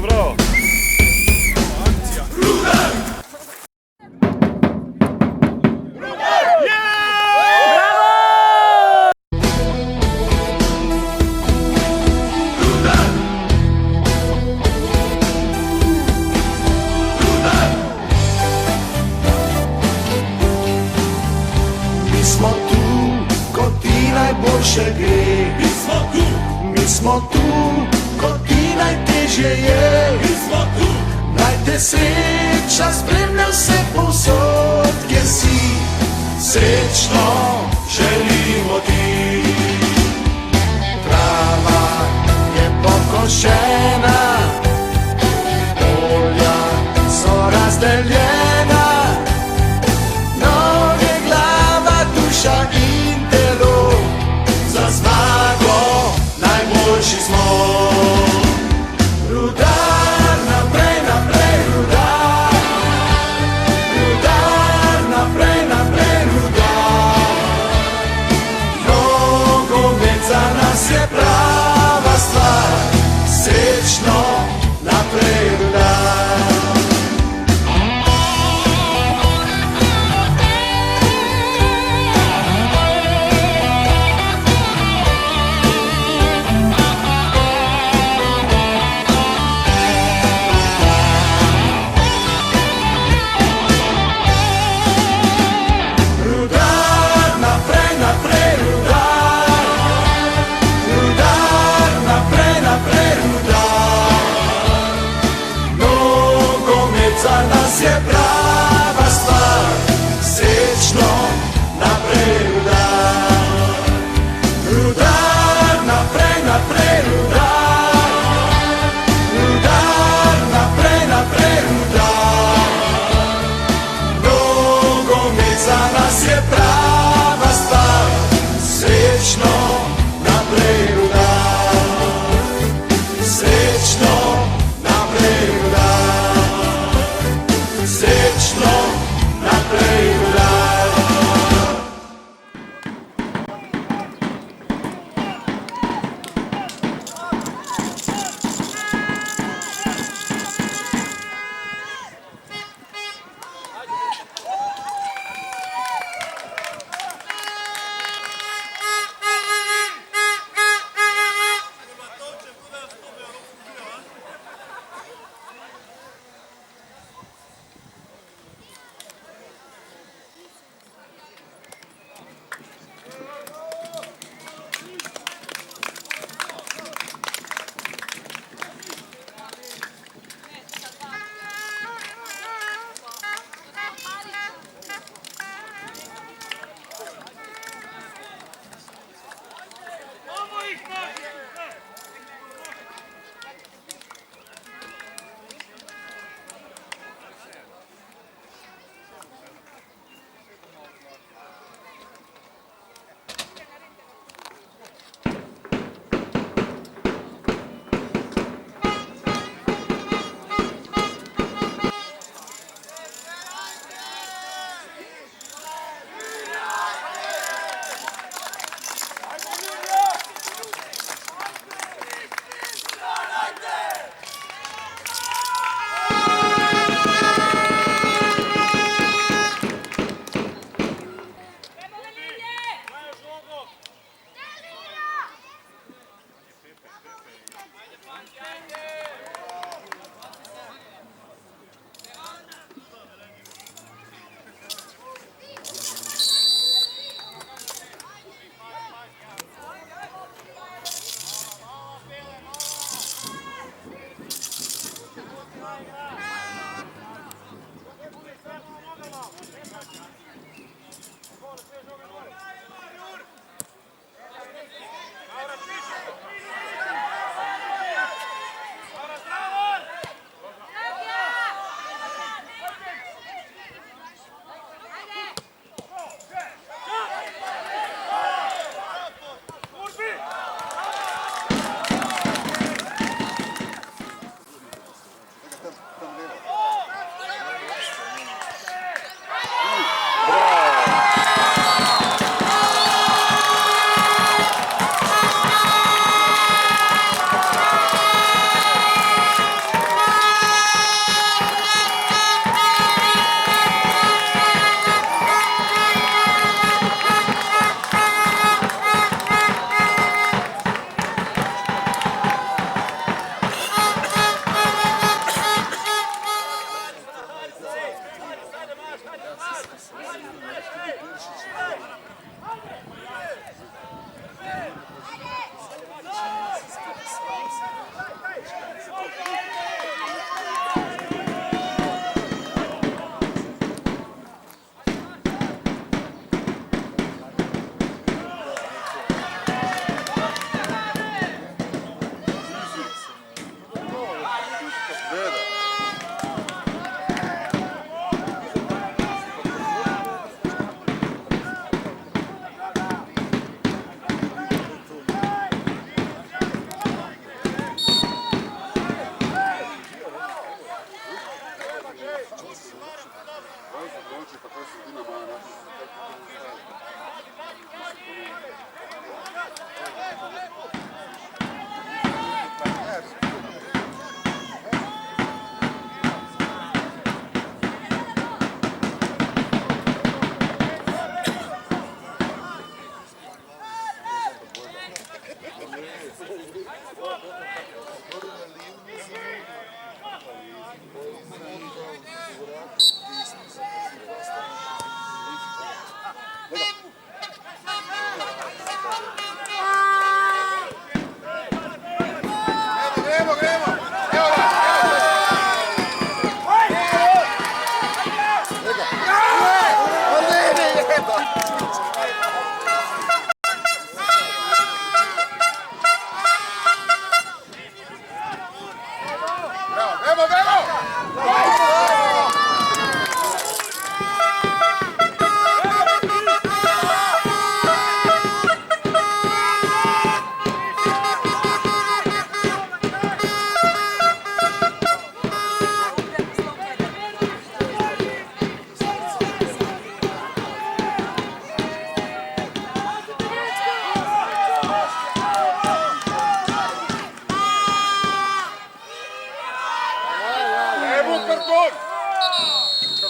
brawo, brawo. Najboljše gre. Mi smo tu, ko ti najtežje je. Naj te sreča spremlja vse povsod, kjer si. Srečno želimo ti. Trava je pokošena, polja so razdeljena, noge, glava, duša in telo. Za zmago najboljši smo. Rudar, naprej, naprej, rudar. Rudar, naprej, naprej, rudar. Nogomet za nas je prava stvar. Srečno naprej, rudar. Za nas je prava stvar. Srečno naprej, rudar. Rudar, naprej, naprej, rudar. Rudar, naprej, naprej, rudar. Nogomet za nas je prava stvar. Srečno naprej, rudar. Srečno naprej, rudar. Srečno naprej, rudar.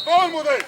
Картон му дай!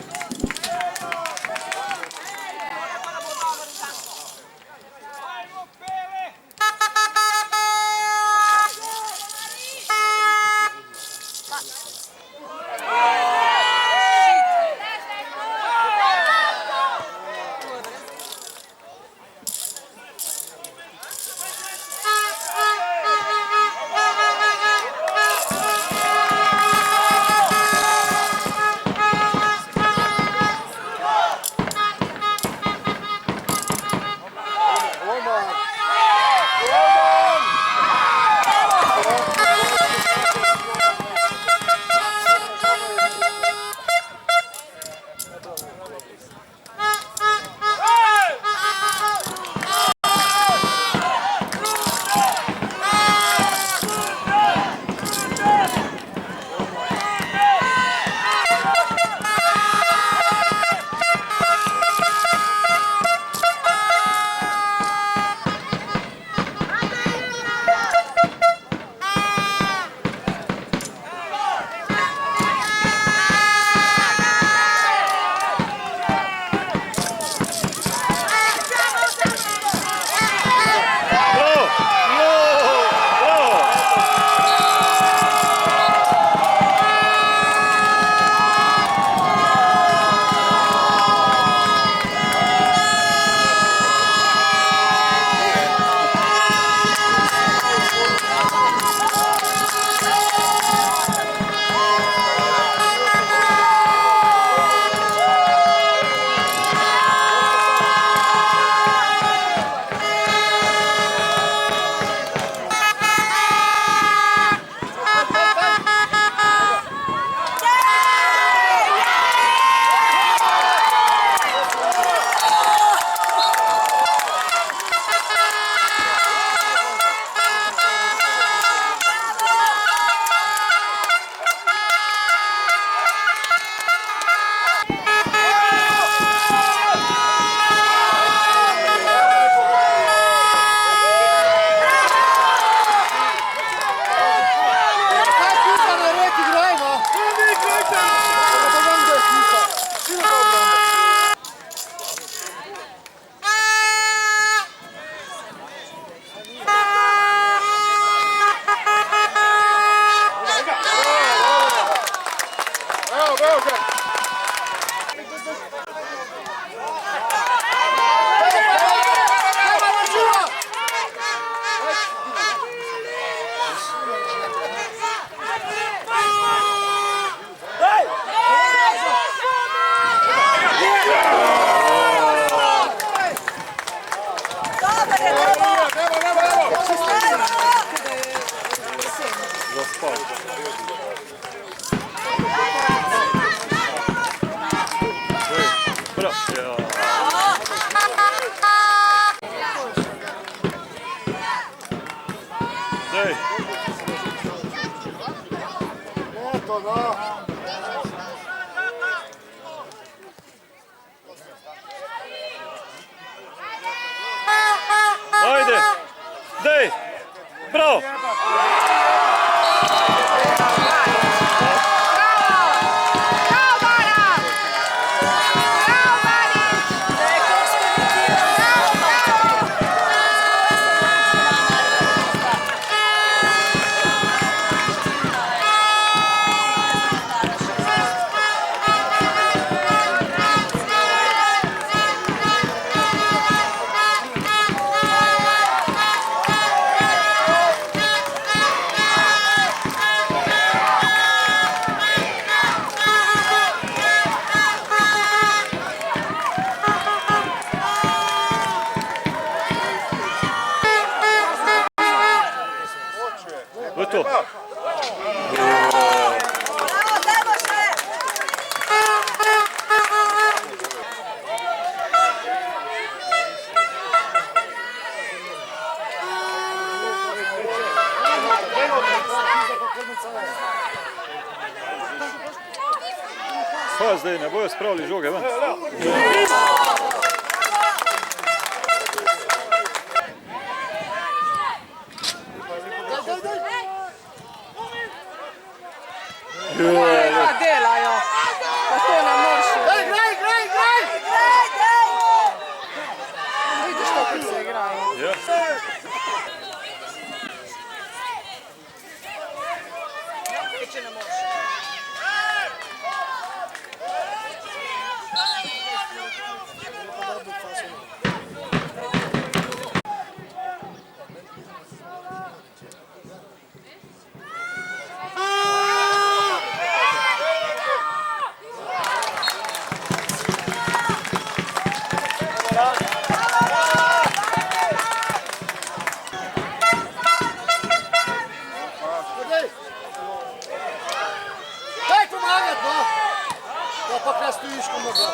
Ajde! Dej! Bravo! Pa zdaj ne bojo spravili žoge ven. Delajo, pa to ne moreš. Graj! Vidiš to, kako se igrajo. Ja. Če ne moreš. Daj pomagati, no! Da pa kaj stojiš, ko morda.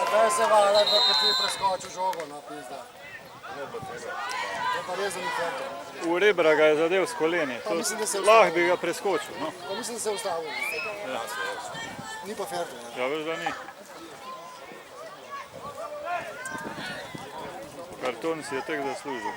Zdaj se vala, da ti preskoči žogo, no, pizda. To pa res za nikoto. V rebra ga je zadev s koleni. Lahko bi ga preskočil. No. Pa mislim, da se je ustavil. Ni pa fair, ne? Ja, veš, da ni. Karton si je tek zaslužil.